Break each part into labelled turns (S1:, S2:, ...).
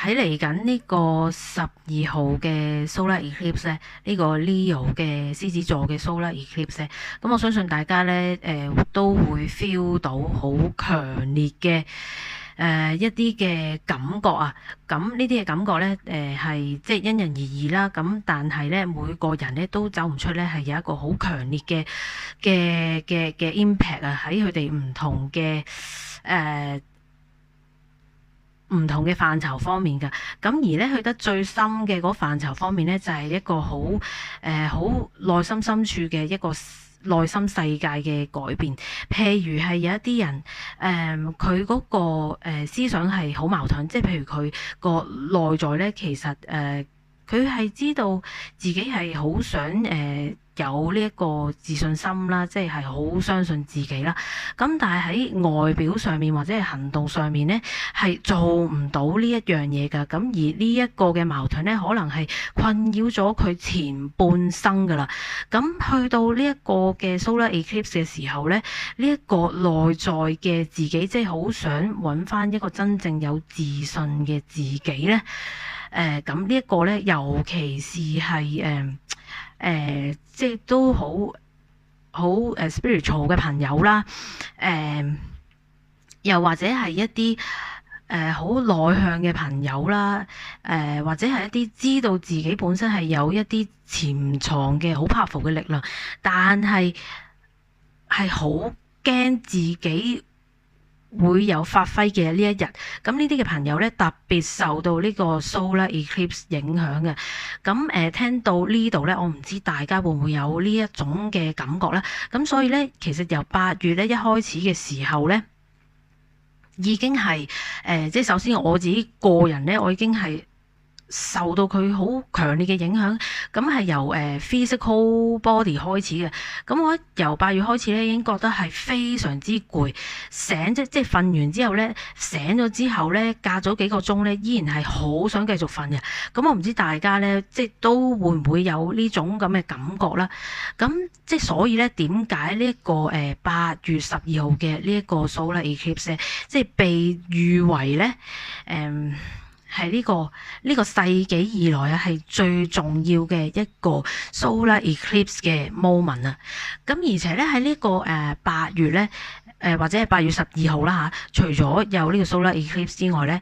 S1: 喺嚟緊呢個12號嘅 Solar Eclipse 咧，呢個 Leo 嘅獅子座嘅 Solar Eclipse 咧，咁我相信大家咧都會 feel 到好強烈嘅一啲嘅感覺啊。咁呢啲嘅感覺咧係即係因人而異啦。咁但係咧每個人咧都走唔出咧係有一個好強烈嘅 impact 啊，喺佢哋唔同嘅唔同嘅範疇方面㗎。咁而咧去得最深嘅嗰範疇方面咧，就係一個好內心深處嘅一個內心世界嘅改變。譬如係有一啲人佢嗰個思想係好矛盾，即係譬如佢個內在咧，其實佢係知道自己係好想有呢一個自信心啦，即係好相信自己啦。咁但係喺外表上面或者係行動上面咧，係做唔到呢一樣嘢㗎。咁而呢一個嘅矛盾咧，可能係困擾咗佢前半生㗎啦。咁去到呢一個嘅 Solar Eclipse 嘅時候咧，呢一個內在嘅自己，即係好想揾翻一個真正有自信嘅自己咧。咁呢一個咧，尤其是係即係都好spiritual 嘅朋友啦，又或者係一啲好內向嘅朋友啦，或者係一啲知道自己本身係有一啲潛藏嘅好 powerful 嘅力量，但係好驚自己會有發揮嘅呢一日。咁呢啲嘅朋友咧，特別受到呢個 Solar Eclipse 影響嘅。咁聽到呢度咧，我唔知大家會唔會有呢一種嘅感覺啦。咁所以咧，其實由8月咧一開始嘅時候咧，已經係即係首先我自己個人咧，我已經係受到佢好強烈嘅影響。咁係由physical body 開始嘅。咁我由8月開始咧，已經覺得係非常之攰，醒即係瞓完之後咧，醒咗之後咧，隔咗幾個鐘咧，依然係好想繼續瞓嘅。咁我唔知大家咧，即係都會唔會有呢種咁嘅感覺啦。咁即係所以咧，點解呢一個8月12號嘅呢一個 Solar Eclipse 咧，即係被譽為咧係呢個世紀以來啊，係最重要嘅一個 Solar Eclipse 嘅 moment 啊。咁而且咧喺呢個8月咧，或者係8月12號啦嚇，除咗有呢個 Solar Eclipse 之外咧，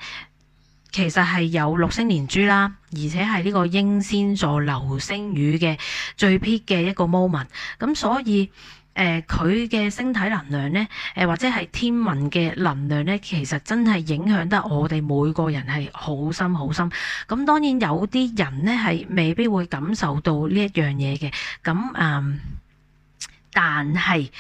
S1: 其實係有六星連珠啦，而且係呢個英仙座流星雨嘅最 peak 嘅一個 moment。咁所以佢嘅星體能量咧，或者係天文嘅能量咧，其實真係影響得我哋每個人係好深好深。咁當然有啲人咧係未必會感受到呢一樣嘢嘅。咁但係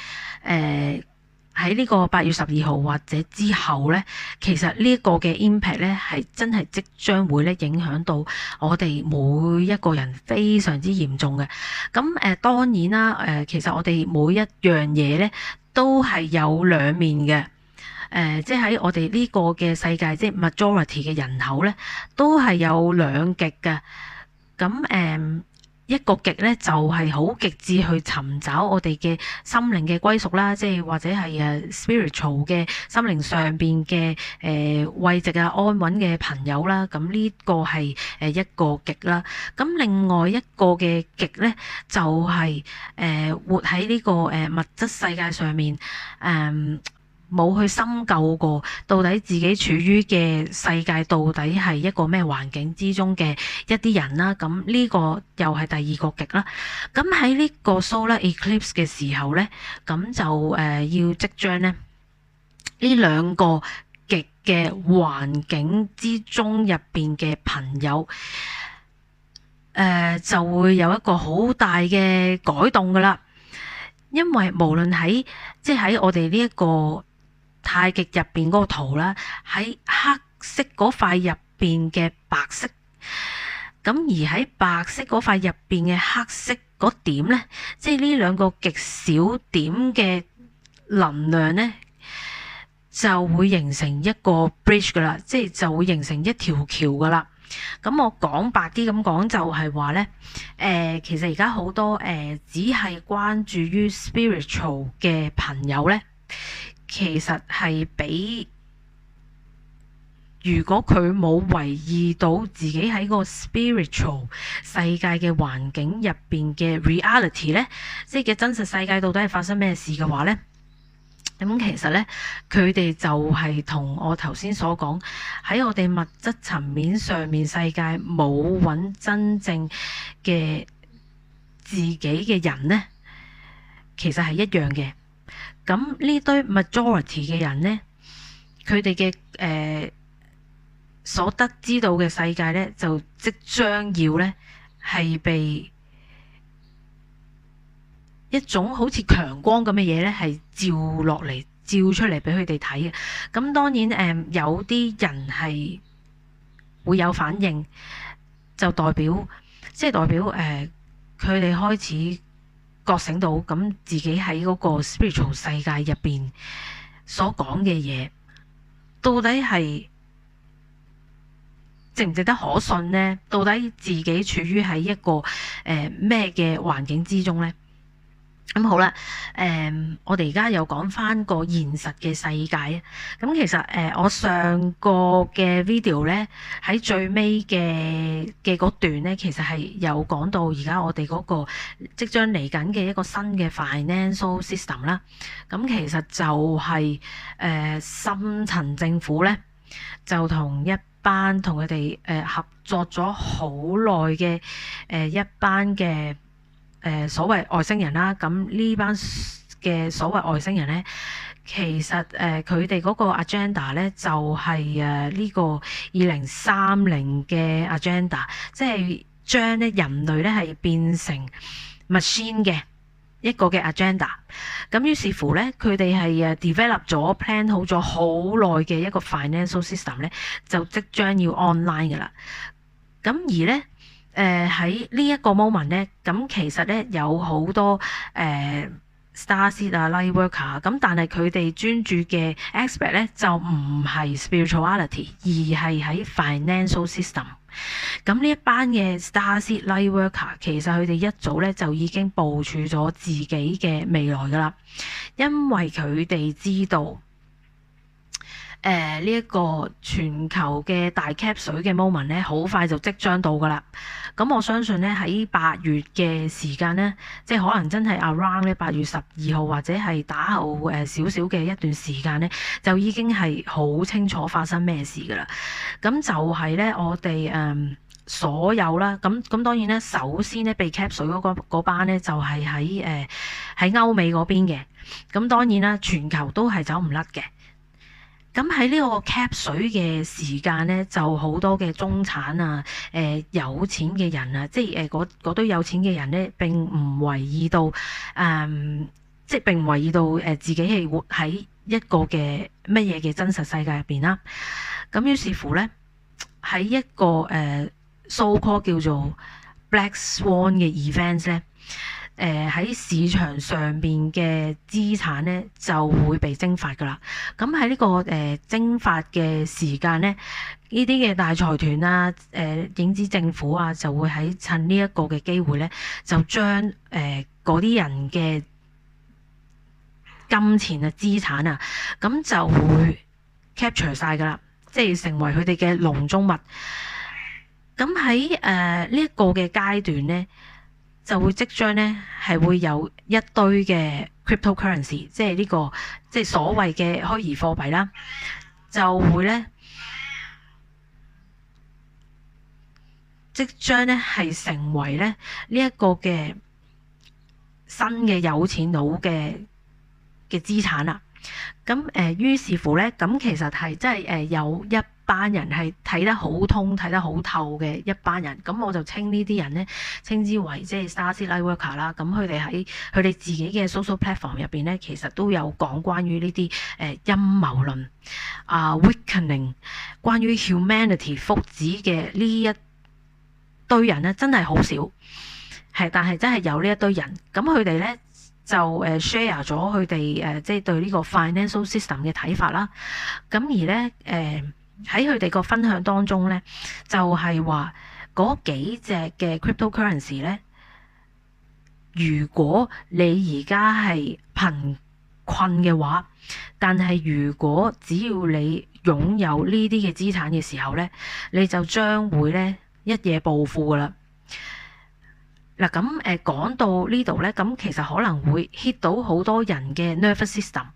S1: 喺呢個8月12號或者之後咧，其實呢一個嘅 impact 咧係真係即將會咧影響到我哋每一個人非常之嚴重嘅。咁當然啦，其實我哋每一樣嘢咧都係有兩面嘅。即係喺我哋呢個嘅世界，即係 majority 嘅人口咧，都係有兩極嘅。咁一個極咧就係好極致去尋找我哋嘅心靈嘅歸屬啦，即係或者係spiritual 嘅心靈上邊嘅慰藉啊安穩嘅朋友啦。咁呢個係一個極啦。咁另外一個嘅極咧就係活喺呢個物質世界上面，冇去深究過到底自己處於嘅世界到底係一個咩環境之中嘅一啲人啦。咁呢個又係第二個極啦。咁喺呢個 Solar Eclipse 嘅時候咧，咁就要即將咧呢兩個極嘅環境之中入邊嘅朋友就會有一個好大嘅改動噶啦。因為無論喺即係喺我哋呢一個太極入邊嗰個圖啦，喺黑色嗰塊入邊嘅白色，咁而喺白色嗰塊入邊嘅黑色嗰點咧，即係呢兩個極小點嘅能量咧，就會形成一個 bridge 噶啦，即係就會形成一條橋噶啦。咁我講白啲咁講就係話咧，其實而家好多只係關注於 spiritual 嘅朋友咧，其實係俾如果佢冇留意到自己喺個 spiritual 世界嘅環境入邊嘅 reality 呢，即係嘅真實世界到底係發生咩事嘅話呢，咁其實呢，佢哋就係同我頭先所講，喺我哋物質層面上面世界冇揾真正嘅自己嘅人呢，其實係一樣嘅。咁呢堆 majority 嘅人呢，佢哋嘅所得知道嘅世界呢，就即將要呢係被一種好似強光咁嘅嘢呢係照落嚟、照出嚟俾佢哋睇嘅。咁當然有啲人係會有反應，就代表佢哋開始覺醒到，咁自己喺嗰個 spiritual 世界入邊所講嘅嘢，到底係值唔值得可信呢？到底自己處於喺一個咩嘅環境之中呢？咁好啦，我哋而家又講翻個現實嘅世界啊。咁其實我上個嘅 video 咧，喺最尾嘅嗰段咧，其實係有講到而家我哋嗰個即將嚟緊嘅一個新嘅 financial system 啦。咁其實就係深層政府咧，就同佢哋合作咗好耐嘅一班嘅所謂外星人啦。咁呢班嘅所謂外星人咧，其實佢哋嗰個 agenda 咧就係呢個2030嘅 agenda，即係將咧人類咧係變成 machine 嘅一個嘅 agenda。咁於是乎咧，佢哋係develop 咗 plan 好咗好耐嘅一個 financial system 咧，就即將要 online 㗎啦。咁而咧喺呢一個 moment 咧，咁其實咧有好多Starseed 啊、Lightworker 咁，但係佢哋專注嘅 aspect 咧就唔係 spirituality， 而係喺 financial system。咁呢一班嘅 Starseed Lightworker 其實佢哋一早咧就已經部署咗自己嘅未來噶啦，因為佢哋知道呢一個全球嘅大 cap 水嘅 moment 咧，好快就即將到噶啦。咁我相信咧喺8月嘅時間咧，即係可能真係 around 咧8月12號或者係打後少少嘅一段時間咧，就已經係好清楚發生咩事噶啦。咁就係咧我哋所有啦，咁當然咧，首先咧被 cap 水嗰班咧就係喺歐美嗰邊嘅。咁當然啦，全球都係走唔甩嘅。咁喺呢個 cap 水嘅時間咧，就好多嘅中產啊、有錢嘅人啊，即係嗰堆有錢嘅人咧，並唔為意到即係並唔為意到自己係活喺一個嘅乜嘢嘅真實世界入邊啦。咁於是乎咧，喺一個so called 叫做 Black Swan 嘅 events 咧。喺市場上邊嘅資產咧就會被蒸發㗎啦。咁喺呢個蒸發嘅時間咧，呢啲嘅大財團啊、影子政府啊，就會喺趁呢一個嘅機會咧，就將嗰啲人嘅金錢啊、資產啊，咁就會 capture 晒㗎啦，即係成為佢哋嘅籠中物。咁喺呢一個嘅階段咧，就會即將咧係會有一堆嘅 cryptocurrency，即係呢個即係所謂嘅虛擬貨幣啦，就會咧即將咧係成為咧呢一個嘅新嘅有錢佬嘅資產啦。咁於是乎咧，咁其實係真係有一班人係睇得好通、睇得好透嘅一班人。咁我就稱呢啲人咧，稱之為即係 Starseed Lightworker 啦。咁佢哋喺佢哋自己嘅 social platform 入邊咧，其實都有講關於呢啲陰謀論Awakening 關於 humanity 福祉嘅呢一堆人咧，真係好少。但係真係有呢一堆人。咁佢哋咧就share 咗佢哋即係對呢個 financial system 嘅睇法啦。咁而咧喺佢哋個分享當中咧，就係話嗰幾隻嘅 cryptocurrency 咧，如果你而家係貧困嘅話，但係如果只要你擁有呢啲嘅資產嘅時候咧，你就將會咧一夜暴富噶啦。嗱咁講到呢度咧，咁其實可能會 hit 到好多人嘅 nervous system，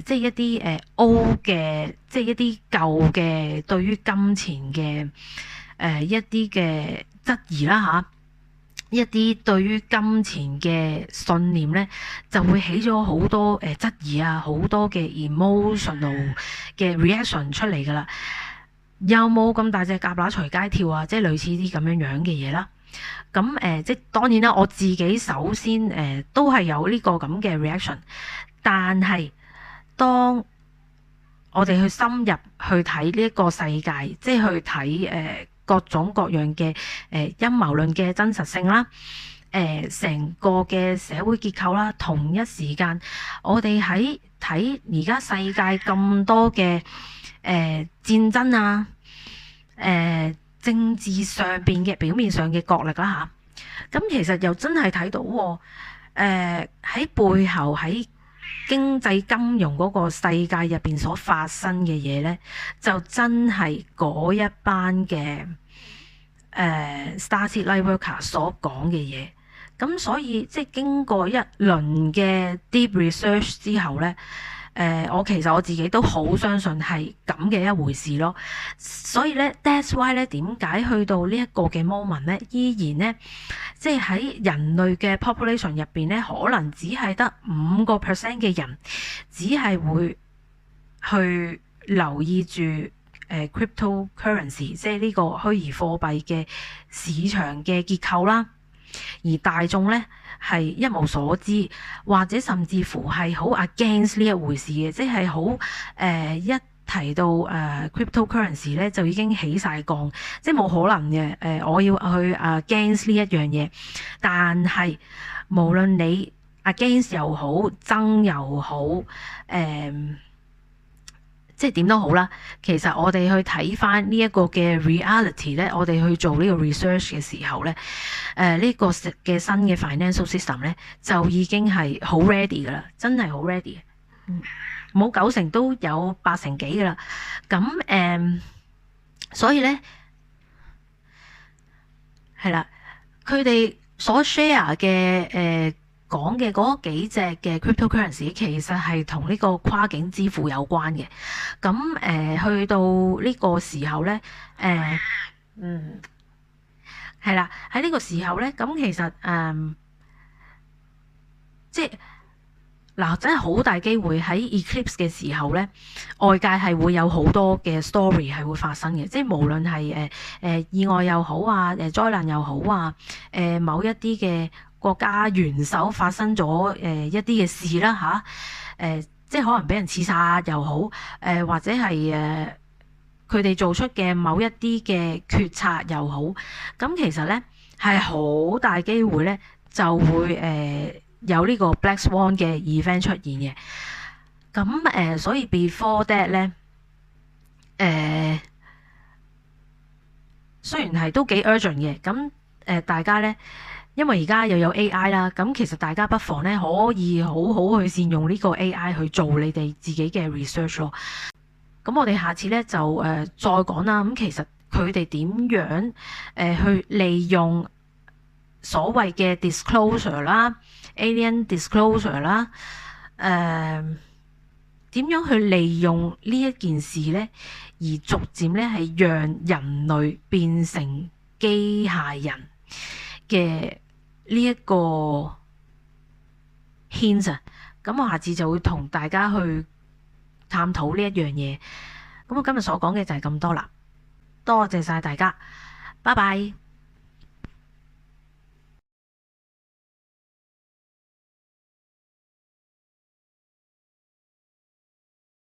S1: 即係一啲old 嘅，即係一啲舊嘅對於金錢嘅一啲嘅質疑啦嚇，一啲對於金錢嘅信念咧，就會起咗好多質疑啊，好多嘅 emotional 嘅 reaction 出嚟噶啦。有冇咁大隻蛤乸隨街跳啊？即係類似啲咁樣嘅嘢啦。咁即係當然啦，我自己首先都係有呢個咁嘅 reaction， 但係當我哋去深入去睇呢一個世界，即係去睇各種各樣嘅陰謀論嘅真實性啦，成個嘅社會結構啦，同一時間我哋喺睇而家世界咁多嘅戰爭啊，政治上邊嘅表面上嘅角力啦嚇，咁其實又真係睇到喎，喺背後喺經濟金融嗰個世界入邊所發生嘅嘢咧，就真係嗰一班嘅Starship Lightworker 所講嘅嘢。咁所以即係經過一輪嘅 deep research 之後咧，我其實我自己都好相信係咁嘅一回事咯。所以咧 that's why 咧，點解去到呢一個嘅 moment 咧，依然咧即係喺人類嘅 population 入邊咧，可能只係得5% 嘅人只係會去留意住cryptocurrency， 即係呢個虛擬貨幣嘅市場嘅結構啦。而大眾咧係一無所知，或者甚至乎係好 against 呢一回事嘅，即係好一提到cryptocurrency 咧就已經起晒槓，即係冇可能嘅。我要去against 呢一樣嘢，但係無論你 against 又好，憎又好，即係點都好啦，其實我哋去睇翻呢一個嘅 reality 咧，我哋去做呢個 research 嘅時候咧，呢個嘅新嘅 financial system 咧就已經係好 ready 噶啦，真係好 ready 嘅，冇90%都有80%幾噶啦。咁所以咧係啦，佢哋所 share 嘅講嘅嗰幾隻嘅 cryptocurrency 其實係同呢個跨境支付有關嘅。咁去到呢個時候咧，係啦，喺呢個時候咧，咁其實即係嗱，真係好大機會喺 eclipse 嘅時候咧，外界係會有好多嘅 story 係會發生嘅，即係無論係意外又好啊，災難又好啊，某一啲嘅國家元首發生咗一啲嘅事啦嚇，即係可能俾人刺殺又好，或者係佢哋做出嘅某一啲嘅決策又好，咁其實咧係好大機會咧就會有呢個 Black Swan 嘅 event 出現嘅。咁所以 before that 咧，雖然係都幾 urgent 嘅，咁大家咧。因為而家又有 AI 啦，咁其實大家不妨咧可以好好去善用呢個 AI 去做你哋自己嘅 research 咯。咁我哋下次咧就再講啦。咁其實佢哋點樣去利用所謂嘅 disclosure 啦、alien disclosure 啦，點樣去利用呢一件事咧，而逐漸咧係讓人類變成機械人嘅呢一個 hint 啊，咁我下次就會同大家去探討呢一樣嘢。咁我今日所講嘅就係咁多啦，多謝晒大家，拜拜。